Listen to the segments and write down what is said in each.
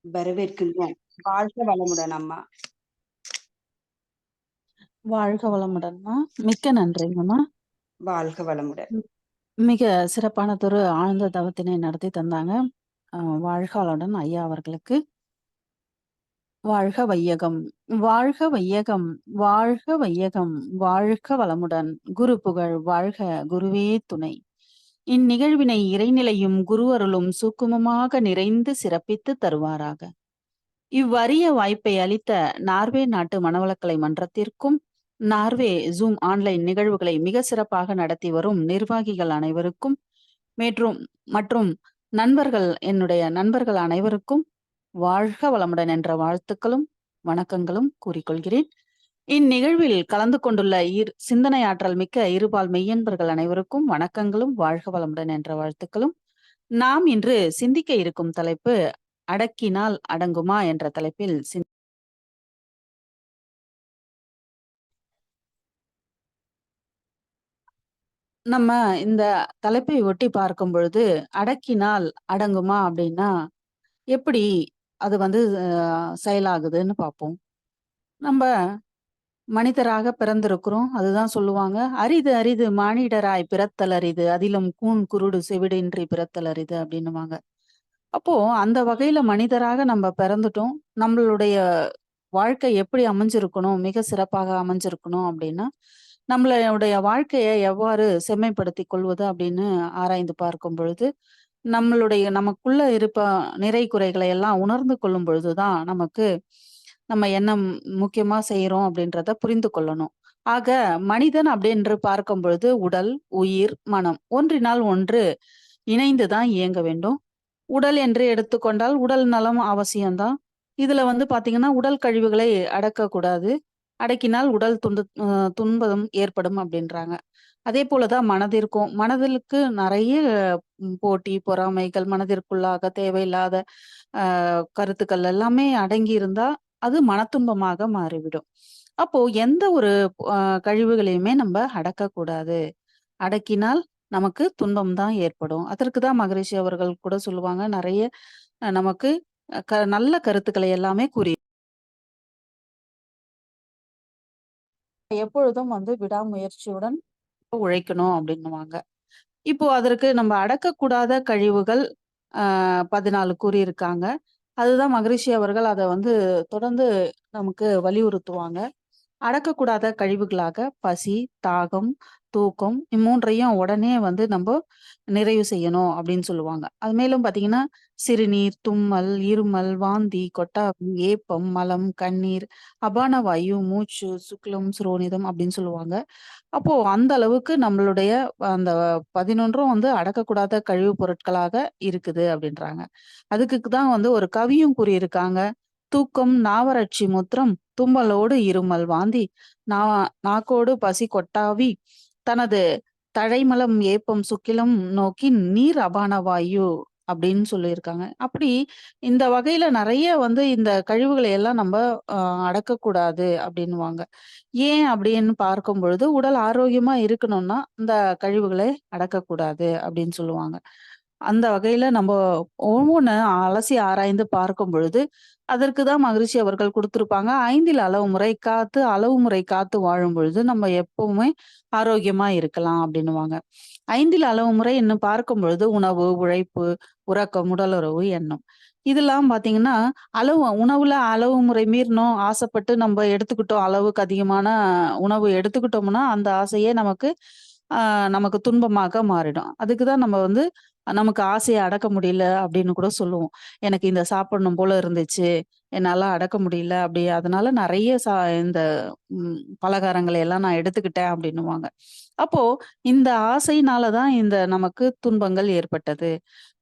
வரவேற்கின்றோம். வாழ்க வளமுடன் அம்மா. வாழ்க வளமுடன்மா. மிக்க நன்றிங்கம்மா. வாழ்க வளமுடன். மிக சிறப்பானதொரு ஆழ்ந்த தவத்தினை நடத்தி தந்தாங்க. வாழ்க வளமுடன் ஐயா அவர்களுக்கு. வாழ்க வையகம், வாழ்க வையகம், வாழ்க வையகம், வாழ்க வளமுடன். குரு புகழ் வாழ்க, குருவே துணை. இந்நிகழ்வினை இறைநிலையும் குருவருளும் சூக்குமமாக நிறைந்து சிறப்பித்து தருவாராக. இவ்வரிய வாய்ப்பை அளித்த நார்வே நாட்டு மனவளக்கலை மன்றத்திற்கும், நார்வே ஜூம் ஆன்லைன் நிகழ்வுகளை மிக சிறப்பாக நடத்தி வரும் நிர்வாகிகள் அனைவருக்கும் மற்றும் என்னுடைய நண்பர்கள் அனைவருக்கும் வாழ்க வளமுடன் என்ற வாழ்த்துக்களும் வணக்கங்களும் கூறிக்கொள்கிறேன். இந்நிகழ்வில் கலந்து கொண்டுள்ள சிந்தனை ஆற்றல் மிக்க இருபால் மெய்யன்பர்கள் அனைவருக்கும் வணக்கங்களும் வாழ்க வளமுடன் என்ற வாழ்த்துக்களும். நாம் இன்று சிந்திக்க இருக்கும் தலைப்பு அடக்கினால் அடங்குமா என்ற தலைப்பில் நம்ம இந்த தலைப்பை ஒட்டி பார்க்கும் பொழுது அடக்கினால் அடங்குமா அப்படின்னா எப்படி அது செயலாகுதுன்னு பார்ப்போம். நம்ம மனிதராக பிறந்திருக்கிறோம். அதுதான் சொல்லுவாங்க, அரிது அரிது மானிடராய் பிறத்தல் அரிது, அதிலும் கூன் குருடு செவிடின்றி பிறத்தல் அரிது அப்படின்னுவாங்க. அப்போ அந்த வகையில மனிதராக நம்ம பிறந்துட்டோம். நம்மளுடைய வாழ்க்கை எப்படி அமைஞ்சிருக்கணும், மிக சிறப்பாக அமைஞ்சிருக்கணும் அப்படின்னா, நம்மளுடைய வாழ்க்கையை எவ்வாறு செம்மைப்படுத்தி கொள்வது அப்படின்னு ஆராய்ந்து பார்க்கும் பொழுது, நமக்குள்ள இருப்ப நிறை குறைகளை எல்லாம் உணர்ந்து கொள்ளும் பொழுதுதான் நம்ம என்ன முக்கியமா செய்யறோம் அப்படின்றத புரிந்து கொள்ளணும். ஆக மனிதன் அப்படின்னு பார்க்கும் பொழுது உடல், உயிர், மனம் ஒன்றினால் ஒன்று இணைந்துதான் இயங்க வேண்டும். உடல் என்று எடுத்துக்கொண்டால் உடல் நலம் அவசியம்தான். இதுல பாத்தீங்கன்னா உடல் கழிவுகளை அடக்கக்கூடாது. அடக்கினால் உடல் துன்பம் ஏற்படும் அப்படின்றாங்க. அதே போலதான் மனதிற்கும். மனதிற்கு நிறைய போட்டி, பொறாமைகள், மனதிற்குள்ளாக தேவையில்லாத கருத்துக்கள் எல்லாமே அடங்கி இருந்தா அது மனத்துன்பமாக மாறிவிடும். அப்போ எந்த ஒரு கழிவுகளையுமே நம்ம அடக்கக்கூடாது. அடக்கினால் நமக்கு துன்பம் தான் ஏற்படும். அதற்குதான் மகரிஷி அவர்கள் கூட சொல்லுவாங்க, நிறைய நமக்கு நல்ல கருத்துக்களை எல்லாமே கூறி எப்பொழுதும் விடாமுயற்சியுடன் உழைக்கணும் அப்படின்னுவாங்க. இப்போ அதற்கு நம்ம அடக்கக்கூடாத கழிவுகள் 14 கூறியிருக்காங்க. அதுதான் மகரிஷி அவர்கள் அதை தொடர்ந்து நமக்கு வலியுறுத்துவாங்க. அடக்கக்கூடாத கழிவுகளாக பசி, தாகம், தூக்கம் இம்மூன்றையும் உடனே நம்ம நிறைவு செய்யணும் அப்படின்னு சொல்லுவாங்க. அது மேலும் பாத்தீங்கன்னா சிறுநீர், தும்மல், இருமல், வாந்தி, கொட்டாவி, ஏப்பம், மலம், கண்ணீர், அபான வாயு, மூச்சு, சுக்லம், சுரோனிதம் அப்படின்னு சொல்லுவாங்க. அப்போ அந்த அளவுக்கு நம்மளுடைய அந்த 11ம் அடக்கக்கூடாத கழிவுப் பொருட்களாக இருக்குது அப்படின்றாங்க. அதுக்கு தான் ஒரு கவியும் கூறியிருக்காங்க. தூக்கம் நாவறட்சி முத்திரம், தும்மலோடு இருமல் வாந்தி, நாக்கோடு பசி கொட்டாவி, தனது தழைமலம் ஏப்பம் சுக்கிலம் நோக்கி நீர் அபான வாயு அப்படின்னு சொல்லியிருக்காங்க. அப்படி இந்த வகையில நிறைய இந்த கழிவுகளை எல்லாம் நம்ம அடக்கக்கூடாது அப்படின்னுவாங்க. ஏன் அப்படின்னு பார்க்கும் பொழுது உடல் ஆரோக்கியமா இருக்கணும்னா இந்த கழிவுகளை அடக்கக்கூடாது அப்படின்னு சொல்லுவாங்க. அந்த வகையில நம்ம ஒவ்வொன்னு அலசி ஆராய்ந்து பார்க்கும் பொழுது அதற்கு தான் மகிழ்ச்சி அவர்கள் கொடுத்திருப்பாங்க. 5ல் அளவு முறை காத்து, அளவு முறை காத்து வாழும் பொழுது நம்ம எப்பவுமே ஆரோக்கியமா இருக்கலாம் அப்படின்னுவாங்க. 5ல் அளவு முறை இன்னும் பார்க்கும் பொழுது உணவு, உழைப்பு, உறக்கம், உடலுறவு, எண்ணம். இதெல்லாம் பாத்தீங்கன்னா உணவுல அளவு முறை மீறினோம், ஆசைப்பட்டு நம்ம எடுத்துக்கிட்டோம், அளவுக்கு அதிகமான உணவு எடுத்துக்கிட்டோம்னா அந்த ஆசையே நமக்கு துன்பமாக மாறிடும். அதுக்குதான் நம்ம நமக்கு ஆசையை அடக்க முடியல அப்படின்னு கூட சொல்லுவோம். எனக்கு இந்த சாப்பிடணும் போல இருந்துச்சு, என்னால அடக்க முடியல அப்படி அதனால நிறைய இந்த பலகாரங்களை எல்லாம் நான் எடுத்துக்கிட்டேன் அப்படின்னுவாங்க. அப்போ இந்த ஆசையினாலதான் இந்த நமக்கு துன்பங்கள் ஏற்பட்டது.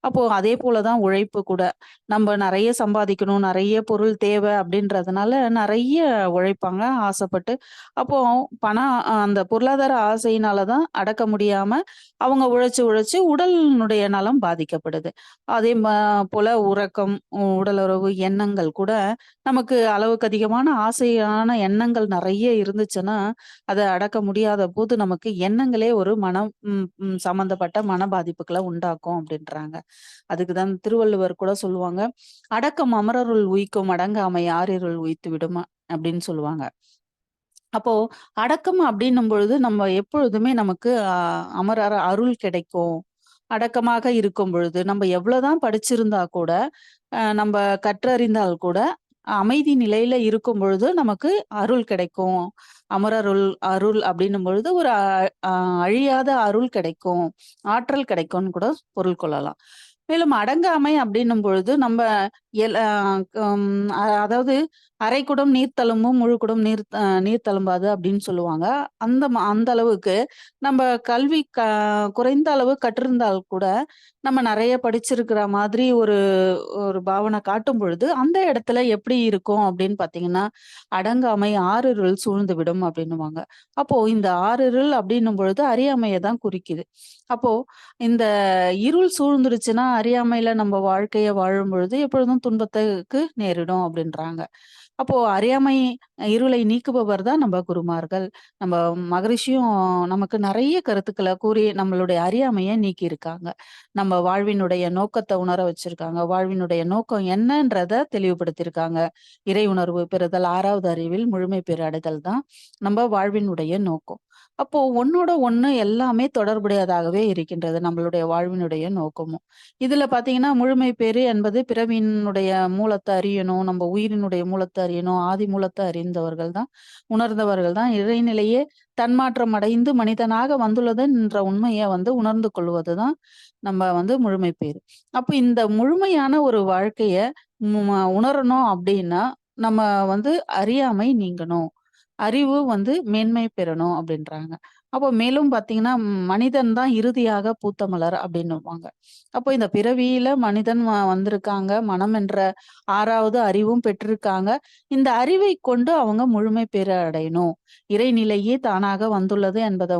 அப்போ அதே போலதான் உழைப்பு கூட. நம்ம நிறைய சம்பாதிக்கணும், நிறைய பொருள் தேவை அப்படின்றதுனால நிறைய உழைப்பாங்க ஆசைப்பட்டு. அப்போ அந்த பொருளாதார ஆசையினாலதான் அடக்க முடியாம அவங்க உழைச்சு உழைச்சு உடலினுடைய நலம் பாதிக்கப்படுது. அதே போல உறக்கம், உடலுறவு, எண்ணங்கள் கூட நமக்கு அளவுக்கு அதிகமான ஆசையான எண்ணங்கள் நெறைய இருந்துச்சுன்னா, அத அடக்க முடியாத போது நமக்கு எண்ணங்களே ஒரு மனம் சம்மந்தப்பட்ட மன பாதிப்புகள உண்டாக்கும் அப்படின்றாங்க. அதுக்கு தான் திருவள்ளுவர் கூட சொல்லுவாங்க, "அடக்கம் அமரருள் உய்க்கும் அடங்காமை ஆரிருள் உய்த்து விடும்" அப்படின்னு சொல்லுவாங்க. அப்போ அடக்கம் அப்படின்னும் பொழுது நம்ம எப்பொழுதுமே நமக்கு அமரர் அருள் கிடைக்கும். அடக்கமாக இருக்கும் பொழுது, நம்ம எவ்வளோதான் படிச்சிருந்தா கூட, நம்ப கற்றறிந்தால் கூட, அமைதி நிலையில இருக்கும் பொழுது நமக்கு அருள் கிடைக்கும். அமரருள் அருள் அப்படின்னும் பொழுது ஒரு அ அழியாத அருள் கிடைக்கும். ஆற்றல் கிடைக்கும்னு கூட பொருள் கொள்ளலாம். மேலும் அடங்காமை அப்படின்னும் பொழுது நம்ம எல் அ கம் அதாவது "அரைக்குடம் நீர் தளும்பும், முழுக்குடம் நீர் தளும்பாது" அப்படின்னு சொல்லுவாங்க. அந்த அளவுக்கு நம்ப கல்வி குறைந்த அளவு கற்றிருந்தால் கூட, நம்ம நெறைய படிச்சிருக்கிற மாதிரி ஒரு ஒரு பாவனை காட்டும் பொழுது, அந்த இடத்துல எப்படி இருக்கும் அப்படின்னு பார்த்தீங்கன்னா, "அடங்காமை ஆறிருள் சூழ்ந்துவிடும்" அப்படின்னுவாங்க. அப்போ இந்த ஆறிருள் அப்படின்னும் பொழுது அறியாமைய தான் குறிக்குது. அப்போ இந்த இருள் சூழ்ந்துருச்சுன்னா, அறியாமையில நம்ம வாழ்க்கைய வாழும்பொழுது எப்பொழுதும் துன்பத்துக்கு நேரிடும் அப்படின்றாங்க. அப்போ அறியாமை இருளை நீக்குபவர் தான் நம்ம குருமார்கள். நம்ம மகரிஷியும் நமக்கு நெறைய கருத்துக்கள கூறி நம்மளுடைய அறியாமைய நீக்கியிருக்காங்க. நம்ம வாழ்வினுடைய நோக்கத்த உணர வச்சிருக்காங்க. வாழ்வினுடைய நோக்கம் என்னன்றத தெளிவுபடுத்தியிருக்காங்க. இறை உணர்வு பெறுதல் 6வது அறிவில் முழுமை பெறு அடைதல் தான் நம்ம வாழ்வினுடைய நோக்கம். அப்போ ஒண்ணோட ஒண்ணு எல்லாமே தொடர்புடையதாகவே இருக்கின்றது. நம்மளுடைய வாழ்வினுடைய நோக்கமும். இதுல பார்த்தீங்கன்னா, முழுமை பேறு என்பது பிறவியினுடைய மூலத்த அறியணும். நம்ம உயிரினுடைய மூலத்த அறியணும். ஆதி மூலத்த அறிந்தவர்கள் தான், உணர்ந்தவர்கள் தான் இறைநிலையே தன்மாற்றம் அடைந்து மனிதனாக வந்துள்ளது என்ற உண்மைய உணர்ந்து கொள்வது தான் நம்ம முழுமை பேறு. அப்ப இந்த முழுமையான ஒரு வாழ்க்கைய உணரணும் அப்டின்னா, நம்ம அறியாமை நீங்கணும். அறிவு மேன்மை பெறணும் அப்படின்றாங்க. அப்போ மேலும் பார்த்தீங்கன்னா, மனிதன் தான் இறுதியாக பூத்த மலர் அப்படின்னுவாங்க. அப்போ இந்த பிறவியில மனிதன் வந்திருக்காங்க. மனம் என்ற 6வது அறிவும் பெற்றிருக்காங்க. இந்த அறிவை கொண்டு அவங்க முழுமை பெற அடையணும். இறைநிலையே தானாக வந்துள்ளது என்பத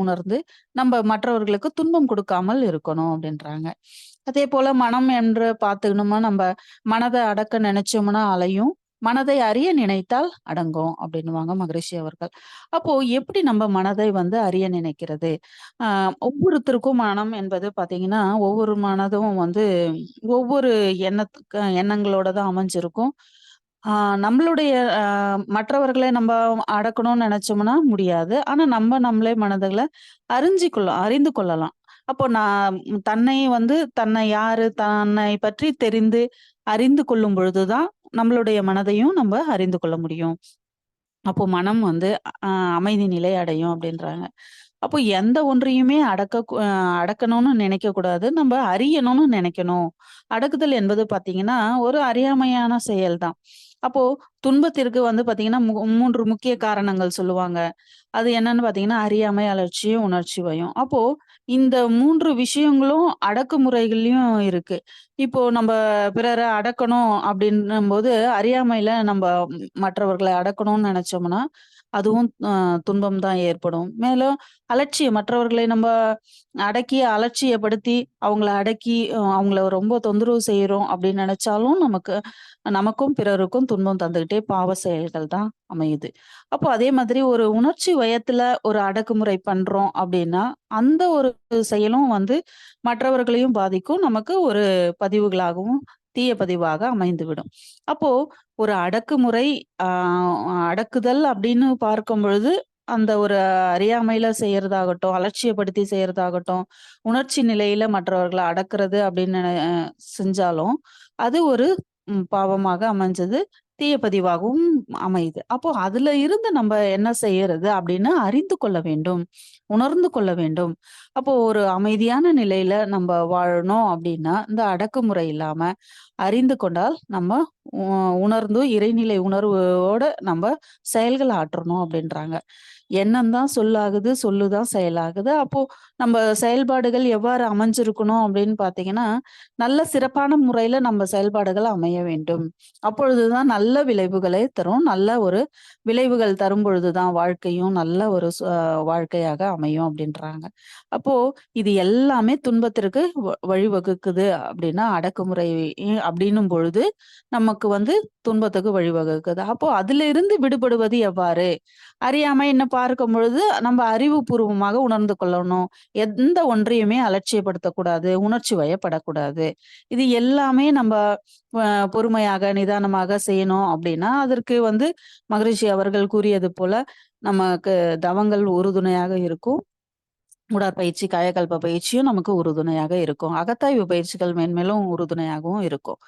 உணர்ந்து, நம்ப மற்றவர்களுக்கு துன்பம் கொடுக்காமல் இருக்கணும் அப்படின்றாங்க. அதேபோல மனம் என்று பார்த்துக்கணுமா, நம்ப மனத அடக்க நினைச்சோம்னா அலையும். மனதை அறிய நினைத்தால் அடங்கும் அப்படின்னுவாங்க மகரிஷி அவர்கள். அப்போ எப்படி நம்ம மனதை அறிய நினைக்கிறது? அ ஒவ்வொருத்தருக்கும் மனம் என்பது பார்த்தீங்கன்னா, ஒவ்வொரு மனதும் ஒவ்வொரு எண்ணங்களோட தான் அமைஞ்சிருக்கும். ஆ நம்மளுடைய மற்றவர்களை நம்ப அடக்கணும்னு நெனைச்சோம்னா முடியாது. ஆனா நம்ம நம்மளே மனதுல அறிந்து கொள்ளலாம். அப்போ நான் தன்னை தன்னை யாரு, தன்னை பற்றி தெரிந்து அறிந்து கொள்ளும் பொழுது தான், நம்மளுடைய மனதையும் நம்ப அறிந்து கொள்ள முடியும். அப்போ மனம் அ அமைதி நிலை அடையும் அப்படின்றாங்க. அப்போ எந்த ஒன்றையுமே அடக்கணும்னு நினைக்கக்கூடாது. நம்ப அறியணும்னு நினைக்கணும். அடக்குதல் என்பது பார்த்தீங்கன்னா, ஒரு அறியாமையான செயல் தான். அப்போ துன்பத்திற்கு பார்த்தீங்கன்னா, 3 முக்கிய காரணங்கள் சொல்லுவாங்க. அது என்னன்னு பார்த்தீங்கன்னா, அறியாமை, அலட்சியம், உணர்ச்சி பயம். அப்போ இந்த 3 விஷயங்களும் அடக்குமுறைகள்லயும் இருக்கு. இப்போ நம்ப பிறர அடக்கணும் அப்படின்னும்போது, அறியாமையில நம்ப மற்றவர்கள அடக்கணும்னு நெனைச்சோம்னா, அதுவும் துன்பம் தான் ஏற்படும். மேலும் அலட்சியம் மற்றவர்களை நம்ப அடக்கி, அலட்சியப்படுத்தி, அவங்கள அடக்கி அவங்கள ரொம்ப தொந்தரவு செய்றோம் அப்படின்னு நெனைச்சாலும், நமக்கும் பிறருக்கும் துன்பம் தந்துகிட்டே பாவ செயல்கள் தான் அமையுது. அப்போ அதே மாதிரி ஒரு உணர்ச்சி வயத்துல ஒரு அடக்குமுறை பண்றோம் அப்படின்னா, அந்த ஒரு செயலும் மற்றவர்களையும் பாதிக்கும். நமக்கு ஒரு பதிவுகளாகவும், தீய பதிவாக அமைந்துவிடும். அப்போ ஒரு அடக்குமுறை, ஆ அடக்குதல் அப்படின்னு பார்க்கும் பொழுது, அந்த ஒரு அறியாமையில செய்யறதாகட்டும், அலட்சியப்படுத்தி செய்யறதாகட்டும், உணர்ச்சி நிலையில மற்றவர்கள அடக்குறது அப்படின்னு செஞ்சாலும், அது ஒரு பாவமாக அமைஞ்சது. தீய பதிவாகவும் அமையுது. அப்போ அதுல இருந்து நம்ப என்ன செய்யறது அப்படின்னு அறிந்து கொள்ள வேண்டும். உணர்ந்து கொள்ள வேண்டும். அப்போ ஒரு அமைதியான நிலையில நம்ப வாழணும் அப்படின்னா, இந்த அடக்குமுறை இல்லாம, அறிந்து கொண்டால் நம்ம உ உணர்ந்து இறைநிலை உணர்வோட நம்ம செயல்கள் ஆற்றணும் அப்படின்றாங்க. எண்ணம் தான் சொல்லாகுது, சொல்லு தான் செயலாகுது. அப்போ நம்ம செயல்பாடுகள் எவ்வாறு அமைஞ்சிருக்கணும் அப்படின்னு பார்த்தீங்கன்னா, நல்ல சிறப்பான முறையில நம்ம செயல்பாடுகள் அமைய வேண்டும். அப்பொழுதுதான் நல்ல விளைவுகளை தரும். நல்ல ஒரு விளைவுகள் தரும் பொழுது தான் வாழ்க்கையும் நல்ல ஒரு வாழ்க்கையாக அமையும் அப்படின்றாங்க. அப்போ இது எல்லாமே துன்பத்திற்கு வழிவகுக்குது அப்படின்னா, அடக்குமுறை அப்படின்னும் பொழுது, நமக்கு வந்து துன்பத்துக்கு வழிவகுக்குது. அப்போ அதிலிருந்து விடுபடுவது எவ்வாறு? அறியாமைன்னு பார்க்கும் பொழுது, நம்ம அறிவுபூர்வமாக உணர்ந்து கொள்ளணும். எந்த ஒன்றையுமே அலட்சியப்படுத்தக்கூடாது. உணர்ச்சி வயப்படக்கூடாது. இது எல்லாமே நம்ப பொறுமையாக, நிதானமாக செய்யணும் அப்படின்னா, அதற்கு வந்து மகரிஷி அவர்கள் கூறியது போல, நமக்கு தவங்கள் உறுதுணையாக இருக்கும். உடற்பயிற்சி, காயகல்ப பயிற்சியும் நமக்கு உறுதுணையாக இருக்கும். அகத்தாய்வு பயிற்சிகள் மென்மேலும் உறுதுணையாகவும் இருக்கும்.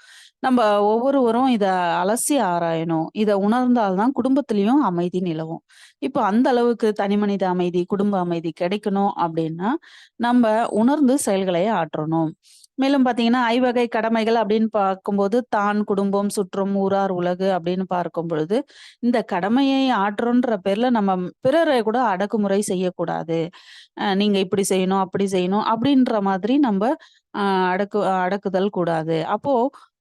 நம்ப ஒவ்வொருவரும் இத அலசி ஆராயணும். இத உணர்ந்தால் தான் குடும்பத்திலயும் அமைதி நிலவும். இப்போ அந்த அளவுக்கு தனிமனித அமைதி, குடும்ப அமைதி கிடைக்கணும் அப்டின்னா, நம்ப உணர்ந்து செயல்களை ஆற்றணும். மேலும் பார்த்தீங்கன்னா, ஐவகை கடமைகள் அப்படின்னு பார்க்கும்போது, தான், குடும்பம், சுற்றம், ஊரார், உலகு அப்படின்னு பார்க்கும் பொழுது, இந்த கடமையை ஆற்றோன்ற பேர்ல நம்ம பிறரை கூட அடக்குமுறை செய்யக்கூடாது. நீங்க இப்படி செய்யணும், அப்படி செய்யணும் அப்படின்ற மாதிரி நம்ப அ அடக்குதல் கூடாது. அப்போ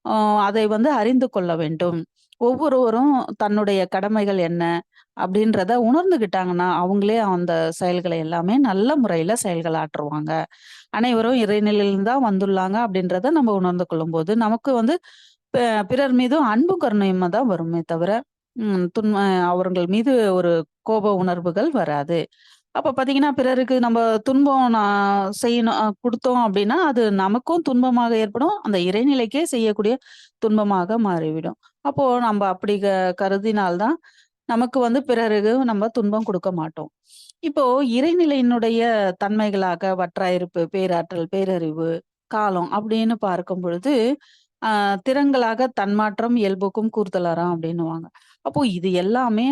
அ அதை வந்து அறிந்து கொள்ள வேண்டும். ஒவ்வொருவரும் தன்னுடைய கடமைகள் என்ன அப்படின்றத உணர்ந்துகிட்டாங்கன்னா, அவங்களே அந்த செயல்களை எல்லாமே நல்ல முறையில செயல்கள் ஆற்றுவாங்க. அனைவரும் இறைநிலையில தான் வந்துள்ளாங்க அப்படின்றத நம்ம உணர்ந்து கொள்ளும்போது, நமக்கு வந்து ப பிறர் மீதும் அன்பும் கருணையுமா தான் வருமே தவிர, ம் துன்ம அவர்கள் மீது ஒரு கோப உணர்வுகள் வராது. அப்ப பார்த்தீங்கன்னா, பிறருக்கு நம்ம துன்பம் செய்யணும் குடுத்தோம் அப்டின்னா, அது நமக்கும் துன்பமாக ஏற்படும். அந்த இறைநிலைக்கே செய்யக்கூடிய துன்பமாக மாறிவிடும். அப்போ நம்ப அப்படி கருதினால் தான், நமக்கு வந்து பிறருக்கு நம்ம துன்பம் குடுக்க மாட்டோம். இப்போ இறைநிலையினுடைய தன்மைகளாக வற்றாயிருப்பு, பேராற்றல், பேரறிவு, காலம் அப்படின்னு பார்க்கும் பொழுது, அ திறங்களாக தன்மாற்றம் இயல்புக்கும் கூர்தலறாம் அப்படின்னுவாங்க. அப்போ இது எல்லாமே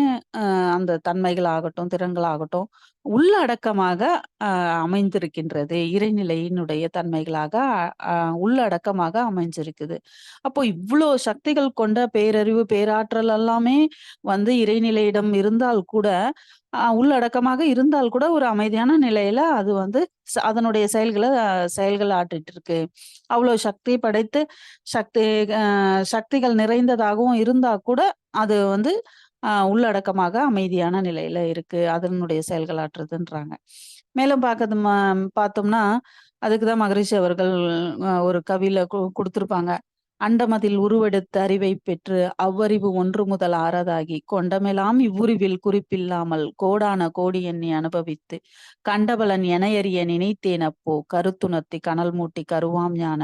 அந்த தன்மைகள் ஆகட்டும், திறன்கள் ஆகட்டும், உள்ளடக்கமாக அ அமைந்திருக்கின்றது. இறைநிலையினுடைய தன்மைகளாக அ உள்ளடக்கமாக அமைஞ்சிருக்குது. அப்போ இவ்ளோ சக்திகள் கொண்ட பேரறிவு, பேராற்றல் எல்லாமே வந்து இறைநிலையிடம் இருந்தால் கூட, உள்ளடக்கமாக இருந்தால் கூட ஒரு அமைதியான நிலையில அது வந்து அதனுடைய செயல்கள் ஆற்றிட்டு இருக்கு. அவ்ளோ சக்தி படைத்து சக்தி அ சக்திகள் நிறைந்ததாகவும் இருந்தா கூட, அது வந்து உள்ளடக்கமாக அமைதியான நிலையில இருக்கு. அதனுடைய செயல்களாற்றுதுன்றாங்க. மேலும் பார்த்தோம்னா, அதுக்கு தான் மகரிஷி அவர்கள் ஒரு கவியில குடுத்திருப்பாங்க. "அண்டமதில் உருவெடுத்த அறிவைப் பெற்று அவ்வறிவு ஒன்று முதல் ஆறதாகி கொண்டமெலாம் இவ்வுருவில் குறிப்பில்லாமல் கோடான கோடி எண்ணி அனுபவித்து கண்டபலன் எனையறிய நினைத்தேன் அப்போ கருத்துணர்த்தி கனல் மூட்டி கருவாம் ஞான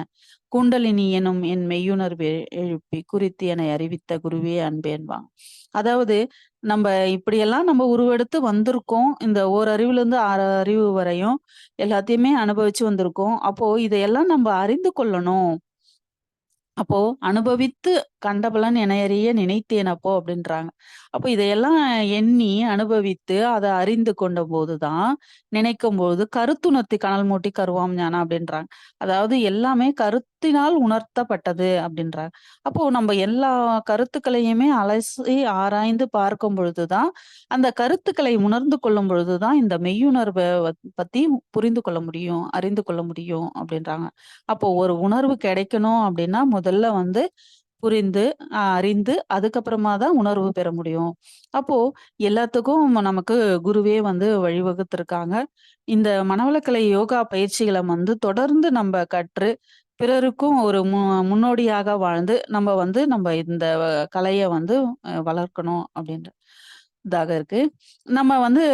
குண்டலினி எனும் என் மெய்யுணர்வு எழுப்பி குறித்து எனை அறிவித்த குருவே அன்பேன்பாங்க." அதாவது நம்ப இப்படியெல்லாம் நம்ம உருவெடுத்து வந்திருக்கோம். இந்த ஓரறிவுலேருந்து 6 அறிவு வரையும் எல்லாத்தையுமே அனுபவிச்சு வந்திருக்கோம். அப்போ இதையெல்லாம் நம்ப அறிந்து கொள்ளணும். அப்போ அனுபவித்து கண்டபலன் எனையறிய நினைத்தேன் அப்போ அப்படின்றாங்க. அப்போ இதையெல்லாம் எண்ணி அனுபவித்து அத அறிந்து கொண்டபோது தான் நினைக்கும்போது கருத்துணர்த்தி கனல் மூட்டி கருவாம் ஞானம் அப்படின்றாங்க. அதாவது எல்லாமே கருத்தினால் உணர்த்தப்பட்டது அப்படின்றாங்க. அப்போ நம்ம எல்லா கருத்துக்களையுமே அலசி ஆராய்ந்து பார்க்கும் பொழுது தான், அந்த கருத்துக்களை உணர்ந்து கொள்ளும் பொழுது தான் இந்த மெய்யுணர்வ பத்தி புரிந்து கொள்ள முடியும், அறிந்து கொள்ள முடியும் அப்படின்றாங்க. அப்போ ஒரு உணர்வு கிடைக்கணும் அப்படின்னா, முதல்ல வந்து புரிந்து, அறிந்து அதுக்கப்புறமா தான் உணர்வு பெற முடியும். அப்போ எல்லாத்துக்கும் நமக்கு குருவே வந்து வழிவகுத்திருக்காங்க. இந்த மனவளக்கலை யோகா பயிற்சிகள வந்து தொடர்ந்து நம்ப கற்று, பிறருக்கும் ஒரு முன்னோடியாக வாழ்ந்து, நம்ம இந்த கலைய வந்து வளர்க்கணும் அப்படின்ற தாக இருக்கு. நம்ம வந்து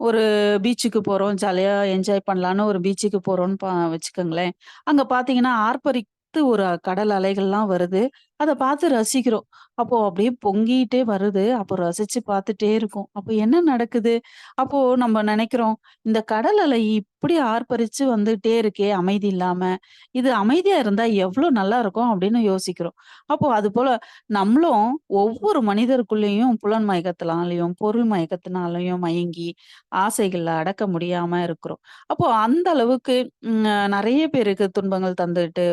ஒரு பீச்சுக்கு போறோம். ஜாலியா என்ஜாய் பண்ணலான்னு ஒரு பீச்சுக்கு போறோம்ன்னு வச்சுக்கோங்களேன். அங்க பார்த்தீங்கன்னா, ஆர்ப்பரித்து ஒரு கடல் அலைகள்லாம் வருது. அத பார்த்து ரசிக்கிறோம். அப்போ அப்படியே பொங்கிட்டே வருது. அப்போ ரசிச்சு பார்த்துட்டே இருக்கோம். அப்போ என்ன நடக்குது? அப்போ நம்ம நெனைக்கிறோம், இந்த கடல் அலை இப்படி ஆர்ப்பரிச்சு வந்துட்டே இருக்கே அமைதி இல்லாம. இது அமைதியா இருந்தா எவ்ளோ நல்லா இருக்கும் அப்படின்னு யோசிக்கிறோம். அப்போ அதுபோல நம்மளும் ஒவ்வொரு மனிதருக்குள்ளேயும் புலன் மயக்கத்தினாலயும், பொருள் மயக்கத்தினாலயும் மயங்கி, ஆசைகள அடக்க முடியாம இருக்கிறோம். அப்போ அந்த அளவுக்கு நெறைய பேருக்கு துன்பங்கள் தந்துட்டு,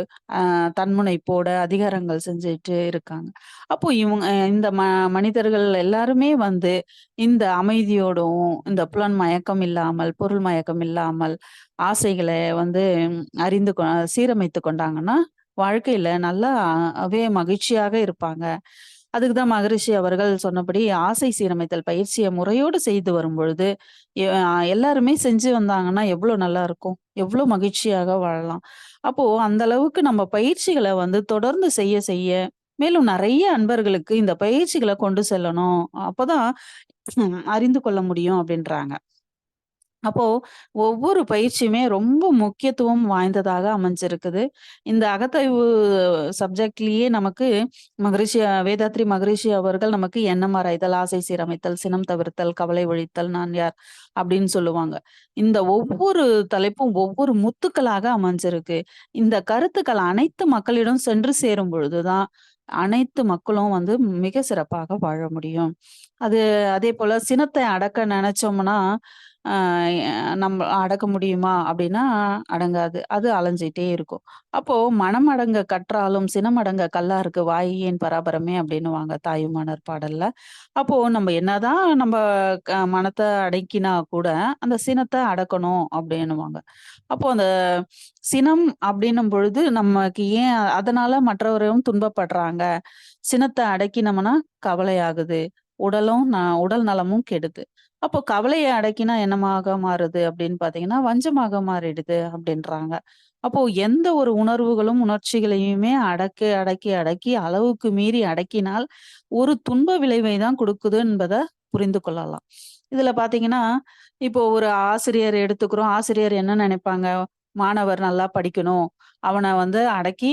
தன்முனைப்போட அதிகாரங்கள் செஞ்சுட்டு இருக்காங்க. அப்போ இவங்க இந்த மனிதர்கள் எல்லாருமே வந்து இந்த அமைதியோடும், இந்த புலன் மயக்கம் இல்லாமல், பொருள் மயக்கம் இல்லாமல், ஆசைகள வந்து அறிந்து சீரமைத்துக் கொண்டாங்கன்னா, வாழ்க்கையில நல்லா மகிழ்ச்சியாக இருப்பாங்க. அதுக்கு தான் மகரிஷி அவர்கள் சொன்னபடி ஆசை சீரமைத்தல் பயிற்சிய முறையோடு செய்து வரும்பொழுது, எ அ எல்லாருமே செஞ்சு வந்தாங்கன்னா எவ்ளோ நல்லாருக்கும். எவ்ளோ மகிழ்ச்சியாக வாழலாம். அப்போ அந்த அளவுக்கு நம்ம பயிற்சிகள வந்து தொடர்ந்து செய்ய செய்ய, மேலும் நெறைய அன்பர்களுக்கு இந்த பயிற்சிகள கொண்டு செல்லணும். அப்பதான் அறிந்து கொள்ள முடியும் அப்டின்றாங்க. அப்போ ஒவ்வொரு பயிற்சியுமே ரொம்ப முக்கியத்துவம் வாய்ந்ததாக அமைஞ்சிருக்குது. இந்த அகத்தாய்வு சப்ஜெக்ட்லயே நமக்கு வேதாத்ரி மகரிஷி அவர்கள் நமக்கு எண்ணம் ஆராய்தல், ஆசை சீரமைத்தல், சினம் தவிர்த்தல், கவலை ஒழித்தல், நான் யார் அப்படின்னு சொல்லுவாங்க. இந்த ஒவ்வொரு தலைப்பும் ஒவ்வொரு முத்துக்களாக அமைஞ்சிருக்கு. இந்த கருத்துக்கள் அனைத்து மக்களிடம் சென்று சேரும் பொழுது தான், அனைத்து மக்களும் வந்து மிக சிறப்பாக வாழ முடியும். அது அதேபோல சினத்த அடக்க நெனைச்சோம்னா, அ நம்ம அடக்க முடியுமா? அப்படின்னா அடங்காது. அது அலைஞ்சிட்டே இருக்கும். அப்போ "மனம் அடங்க கற்றாலும் சினம் அடங்க கல்லாருக்கு வாய் ஏன் பராபரமே" அப்படின்னுவாங்க தாயுமானவர் பாடல்ல. அப்போ நம்ம என்னதான் மனத்த அடக்கினா கூட, அந்த சினத்த அடக்கணும் அப்படின்னுவாங்க. அப்போ அந்த சினம் அப்படின்னும் பொழுது நமக்கு ஏன் அதனால மற்றவரும் துன்பப்படுறாங்க. சினத்த அடக்கினோம்னா கவலையாகுது. உடல் நலமும் கெடுது. அப்போ கவலைய அடக்கினா என்னமாக மாறுது அப்படின்னு பார்த்தீங்கன்னா, வஞ்சமாக மாறிடுது அப்படின்றாங்க. அப்போ எந்த ஒரு உணர்வுகளும், உணர்ச்சிகளையுமே அடக்கி, அடக்கி, அடக்கி அளவுக்கு மீறி அடக்கினால், ஒரு துன்ப விளைவை தான் குடுக்குது என்பத புரிந்து கொள்ளலாம். இதுல பார்த்தீங்கன்னா, இப்போ ஒரு ஆசிரியர் எடுத்துக்கிறோம். ஆசிரியர் என்ன நினைப்பாங்க? மாணவர் நல்லா படிக்கணும். அவன வந்து அடக்கி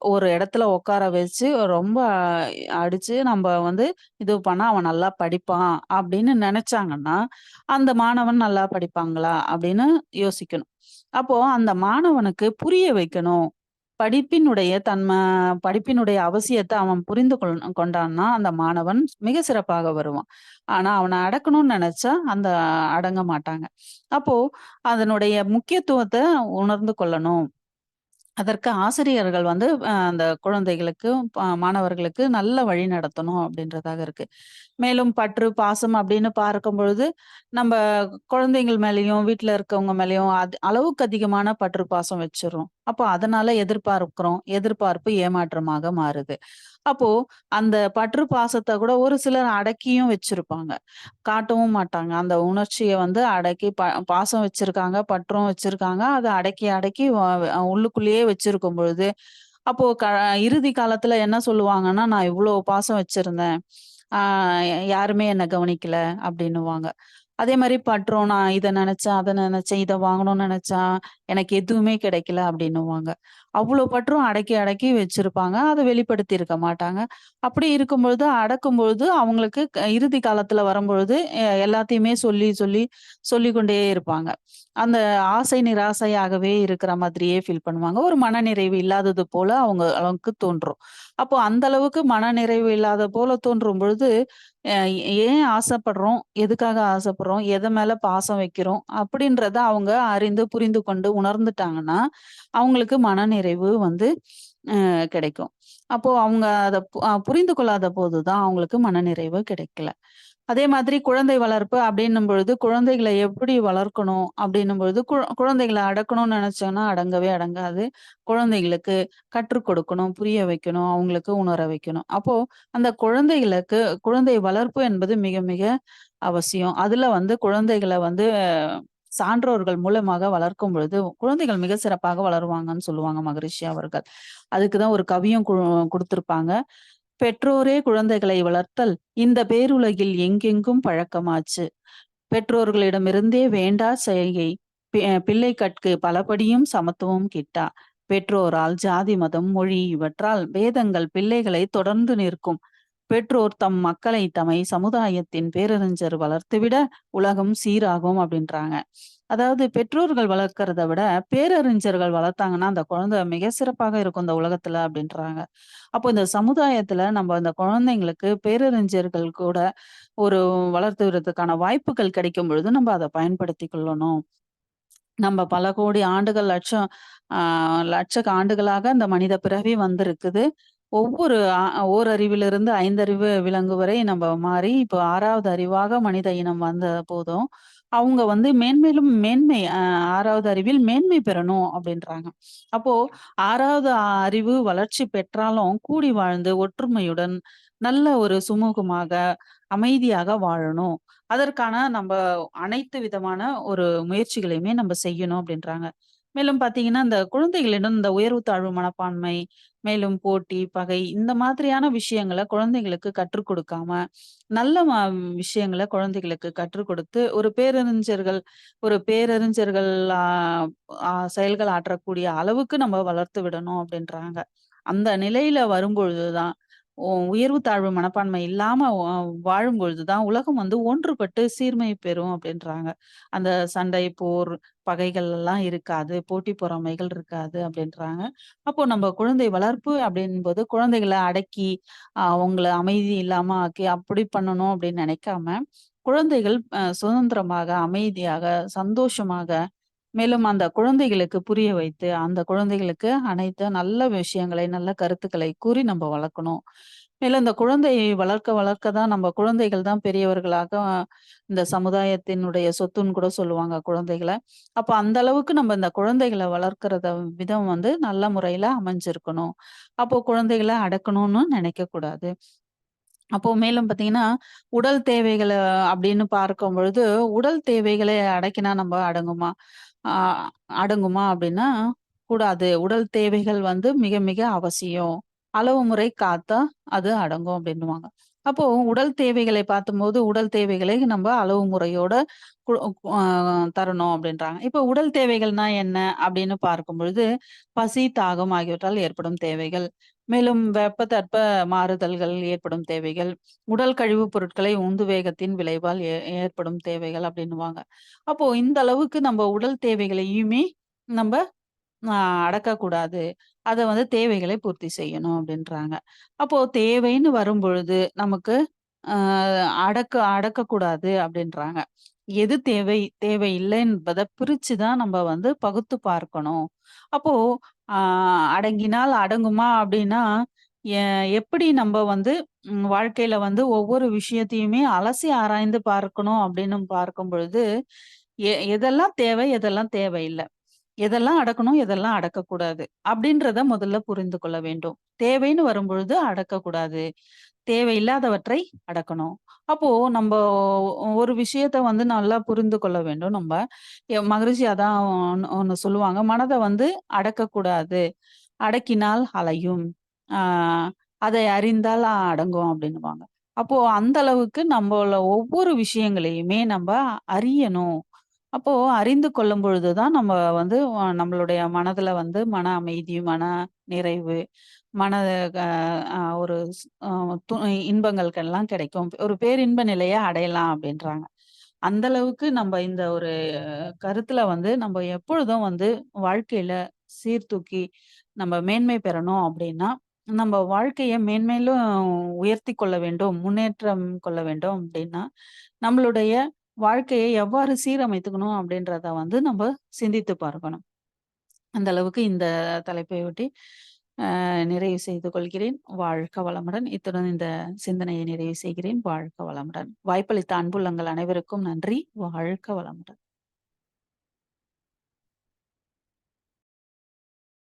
ஒரு இடத்துல உட்கார வச்சு ரொம்ப அடிச்சு நம்ப வந்து இது பண்ணா அவன் நல்லா படிப்பான் அப்படின்னு நெனைச்சாங்கன்னா, அந்த மாணவன் நல்லா படிப்பாங்களா? அப்படின்னு யோசிக்கணும். அப்போ அந்த மாணவனுக்கு புரிய வைக்கணும். படிப்பினுடைய படிப்பினுடைய அவசியத்த அவன் புரிந்து கொண்டான்னா, அந்த மாணவன் மிக சிறப்பாக வருவான். ஆனா, அவன அடக்கணும்னு நெனைச்சா, அடங்க மாட்டாங்க. அப்போ அதனுடைய முக்கியத்துவத்த உணர்ந்து கொள்ளணும். அதற்கு ஆசிரியர்கள் வந்து அந்த குழந்தைகளுக்கு, மாணவர்களுக்கு நல்ல வழி நடத்தணும் அப்படின்றதாக இருக்கு. மேலும் பற்று, பாசம் அப்படின்னு பார்க்கும்பொழுது, நம்ப குழந்தைங்கள் மேலயும், வீட்ல இருக்கவங்க மேலயும் அளவுக்கு அதிகமான பற்று, பாசம் வச்சுர்றோம். அப்போ அதனால எதிர்பார்க்கிறோம். எதிர்பார்ப்பு ஏமாற்றமாக மாறுது. அப்போ அந்த பற்று, பாசத்த கூட ஒரு சிலர் அடக்கியும் வச்சிருப்பாங்க. காட்டவும் மாட்டாங்க. அந்த உணர்ச்சிய வந்து அடக்கி பாசம் வச்சிருக்காங்க, பற்றும் வச்சிருக்காங்க. அத அடக்கி, அடக்கி உள்ளுக்குள்ளேயே வச்சிருக்கும் பொழுது, அப்போ இறுதி காலத்துல என்ன சொல்லுவாங்கன்னா, "நான் இவ்ளோ பாசம் வச்சிருந்தேன். ஆ யாருமே என்ன கவனிக்கல" அப்படின்னுவாங்க. அதே மாரி பற்றும், "நான் இத நெனச்சேன், அத நெனச்சேன், இத வாங்கணும்னு நெனச்சேன். எனக்கு எதுவுமே கிடைக்கல" அப்படின்னுவாங்க. அவ்ளோ பற்றும் அடக்கி, அடக்கி வச்சிருப்பாங்க. அத வெளிப்படுத்தியிருக்க மாட்டாங்க. அப்படி இருக்கும்பொழுது, அடக்கும்பொழுது அவங்களுக்கு இறுதி காலத்துல வரும்பொழுது, எல்லாத்தையுமே சொல்லி, சொல்லி சொல்லிக் கொண்டே இருப்பாங்க. அந்த ஆசை நிராசையாகவே இருக்கிற மாதிரியே ஃபீல் பண்ணுவாங்க. ஒரு மனநிறைவு இல்லாதது போல அவங்களுக்கு தோன்றும். அப்போ அந்த அளவுக்கு மனநிறைவு இல்லாத போல தோன்றும் பொழுது, அ ஏன் ஆசைப்படுறோம்? எதுக்காக ஆசைப்படுறோம்? எது மேல பாசம் வைக்கிறோம்? அப்படின்றத அவங்க அறிந்து, புரிந்து கொண்டு உணர்ந்துட்டாங்கன்னா, அவங்களுக்கு மனநிறைவு வந்து கிடைக்கும். அப்போ அவங்க அத புரிந்து கொள்ளாத போது தான் அவங்களுக்கு மனநிறைவு கிடைக்கல. அதே மாதிரி குழந்தை வளர்ப்பு அப்படின்னும் பொழுது, குழந்தைகள எப்படி வளர்க்கணும் அப்படின்னும் பொழுது, குழந்தைகள அடக்கணும்னு நெனைச்சோம்னா அடங்கவே அடங்காது. குழந்தைகளுக்கு கற்றுக் கொடுக்கணும், புரிய வைக்கணும், அவங்களுக்கு உணர வைக்கணும். அப்போ அந்த குழந்தை வளர்ப்பு என்பது மிக மிக அவசியம். அதுல வந்து குழந்தைகள வந்து சான்றோர்கள் மூலமாக வளர்க்கும் பொழுது, குழந்தைகள் மிக சிறப்பாக வளருவாங்கன்னு சொல்லுவாங்க மகரிஷி அவர்கள். அதுக்கு தான் ஒரு கவியும் குடுத்திருப்பாங்க. "பெற்றோரே குழந்தைகளை வளர்த்தல், இந்த பேருலகில் எங்கெங்கும் பழக்கமாச்சு. பெற்றோர்களிடமிருந்தே வேண்டா செய்கை, பிள்ளை கட்கு பலபடியும் சமத்துவம் கிட்டா. பெற்றோரால் ஜாதி, மதம், மொழி இவற்றால் பேதங்கள் பிள்ளைகளை தொடர்ந்து நிற்கும். பெற்றோர் தம் மக்களை தமை சமுதாயத்தின் பேரறிஞர் வளர்த்துவிட உலகம் சீராகும் அப்படின்றாங்க. அதாவது பெற்றோர்கள் வளர்க்கறத விட பேரறிஞர்கள் வளர்த்தாங்கன்னா அந்த குழந்தை மிக சிறப்பாக இருக்கும் இந்த உலகத்துல அப்படின்றாங்க. அப்போ இந்த சமுதாயத்துல நம்ம அந்த குழந்தைங்களுக்கு பேரறிஞர்கள் கூட ஒரு வளர்த்துறதுக்கான வாய்ப்புகள் கிடைக்கும் பொழுது நம்ம அதை பயன்படுத்தி கொள்ளணும். நம்ம பல கோடி ஆண்டுகள் லட்ச ஆண்டுகளாக இந்த மனித பிறவி வந்திருக்குது. ஒவ்வொரு ஓரறிவிலிருந்து 5 அறிவு விலங்கு வரை நம்ம மாறி, இப்போ 6வது அறிவாக மனித இனம் வந்த போதும், அவங்க வந்து மேன்மேலும் மேன்மை 6வது அறிவில் மேன்மை பெறணும் அப்படின்றாங்க. அப்போ 6வது அறிவு வளர்ச்சி பெற்றாலும் கூடி வாழ்ந்து ஒற்றுமையுடன் நல்ல ஒரு சுமூகமாக, அமைதியாக வாழணும். அதற்கான நம்ப அனைத்து விதமான ஒரு முயற்சிகளையுமே நம்ம செய்யணும் அப்படின்றாங்க. மேலும் பார்த்தீங்கன்னா, இந்த குழந்தைகளிடம் இந்த உயர்வு தாழ்வு மனப்பான்மை, மேலும் போட்டி, பகை இந்த மாதிரியான விஷயங்கள குழந்தைகளுக்கு கற்றுக் கொடுக்காம, நல்ல விஷயங்கள குழந்தைகளுக்கு கற்றுக் கொடுத்து, ஒரு பேரறிஞர்கள் ஆ ஆ செயல்கள் ஆற்றக்கூடிய அளவுக்கு நம்ம வளர்த்து விடணும் அப்படின்றாங்க. அந்த நிலையில வரும்பொழுது தான், உயர்வு தாழ்வு மனப்பான்மை இல்லாம வாழும்பொழுது தான் உலகம் வந்து ஒன்றுபட்டு சீர்மை பெறும் அப்படின்றாங்க. அந்த சண்டை, போர், பகைகள் எல்லாம் இருக்காது. போட்டி பொறாமைகள் இருக்காது அப்படின்றாங்க. அப்போ நம்ம குழந்தை வளர்ப்பு அப்படின்போது குழந்தைகள அடக்கி, அவங்கள அமைதி இல்லாம ஆக்கி அப்படி பண்ணணும் அப்படின்னு நினைக்காம, குழந்தைகள் சுதந்திரமாக, அமைதியாக, சந்தோஷமாக, மேலும் அந்த குழந்தைகளுக்கு புரிய வைத்து, அந்த குழந்தைகளுக்கு அனைத்து நல்ல விஷயங்களை, நல்ல கருத்துக்களை கூறி நம்ம வளர்க்கணும். மேலும் இந்த குழந்தையை வளர்க்க வளர்க்க தான் நம்ம குழந்தைகள் தான் பெரியவர்களாக இந்த சமுதாயத்தினுடைய சொத்துன்னு கூட சொல்லுவாங்க குழந்தைகள. அப்ப அந்த அளவுக்கு நம்ம இந்த குழந்தைகள வளர்க்கிறத விதம் வந்து நல்ல முறையில அமைஞ்சிருக்கணும். அப்போ குழந்தைகள அடக்கணும்னு நினைக்கக்கூடாது. அப்போ மேலும் பார்த்தீங்கன்னா, உடல் தேவைகள அப்படின்னு பார்க்கும்பொழுது, உடல் தேவைகளை அடக்கினா நம்ப அடங்குமா? ஆ அடங்குமா அப்படின்னா, கூடாது. உடல் தேவைகள் வந்து மிக மிக அவசியம். அளவு முறை காத்தா அது அடங்கும் அப்படின்னுவாங்க. அப்போ உடல் தேவைகளை பார்த்தம்போது, உடல் தேவைகளை நம்ப அளவு முறையோட கு அ தரணும் அப்படின்றாங்க. இப்போ உடல் தேவைகள்னா என்ன அப்படின்னு பார்க்கும்பொழுது, பசி, தாகம் ஆகியவற்றால் ஏற்படும் தேவைகள். மேலும் வெப்ப, தட்ப மாறுதல்கள் ஏற்படும் தேவைகள், உடல் கழிவுப் பொருட்களை உந்து வேகத்தின் விளைவால் ஏற்படும் தேவைகள் அப்படின்னுவாங்க. அப்போ இந்த அளவுக்கு நம்ம உடல் தேவைகளையுமே நம்ப அ அடக்கக்கூடாது. அத வந்து தேவைகளை பூர்த்தி செய்யணும் அப்படின்றாங்க. அப்போ தேவைன்னு வரும்பொழுது நமக்கு அ அடக்கக்கூடாது அப்படின்றாங்க. எது தேவை, தேவையில்லை என்பத பிரிச்சு தான் நம்ம வந்து பகுத்து பார்க்கணும். அப்போ அ அடங்கினால் அடங்குமா அப்படின்னா, எ எப்படி நம்ப வந்து வாழ்க்கையில வந்து ஒவ்வொரு விஷயத்தையுமே அலசி ஆராய்ந்து பார்க்கணும் அப்படின்னு பார்க்கும் பொழுது, எதெல்லாம் தேவை, எதெல்லாம் தேவையில்ல. எதெல்லாம் அடக்கணும், எதெல்லாம் அடக்கக்கூடாது. அப்படின்றத முதல்ல புரிந்து கொள்ள வேண்டும். தேவைன்னு வரும்பொழுது அடக்கக்கூடாது. தேவையில்லாதவற்றை அடக்கணும். அப்போ நம்ப ஒரு விஷயத்த வந்து நல்லா புரிந்து கொள்ள வேண்டும் நம்ப. மகரிஷி அதான் ஒண்ணு சொல்லுவாங்க. "மனத வந்து அடக்கக்கூடாது. அடக்கினால் அலையும். ஆ அதை அறிந்தால் அடங்கும்" அப்படின்னுவாங்க. அப்போ அந்த அளவுக்கு நம்பள ஒவ்வொரு விஷயங்களையுமே நம்ப அறியணும். அப்போ அறிந்து கொள்ளும் பொழுது தான் நம்ம வந்து நம்மளுடைய மனதுல வந்து மன அமைதி, மன நிறைவு, மன க அ ஒரு ஸ் அ து இன்பங்களுக்கெல்லாம் கிடைக்கும். ஒரு பேரின்ப நிலைய அடையலாம் அப்படின்றாங்க. அந்த அளவுக்கு நம்ம இந்த ஒரு கருத்துல வந்து நம்ம எப்பொழுதும் வந்து வாழ்க்கையில சீர்தூக்கி நம்ம மேன்மை பெறணும் அப்படின்னா, நம்ம வாழ்க்கைய மேன்மேலும் உயர்த்திக் கொள்ள வேண்டும், முன்னேற்றம் கொள்ள வேண்டும் அப்படின்னா, நம்மளுடைய வாழ்க்கையை எவ்வாறு சீரமைத்துக்கணும் அப்படின்றத வந்து நம்ம சிந்தித்து பார்க்கணும். அந்த அளவுக்கு இந்த தலைப்பை ஒட்டி நிறைவு செய்து கொள்கிறேன். வாழ்க வளமுடன். இத்துடன் இந்த சிந்தனையை நிறைவு செய்கிறேன். வாழ்க வளமுடன். வாய்ப்பளித்த அன்புள்ளங்கள் அனைவருக்கும் நன்றி. வாழ்க வளமுடன்.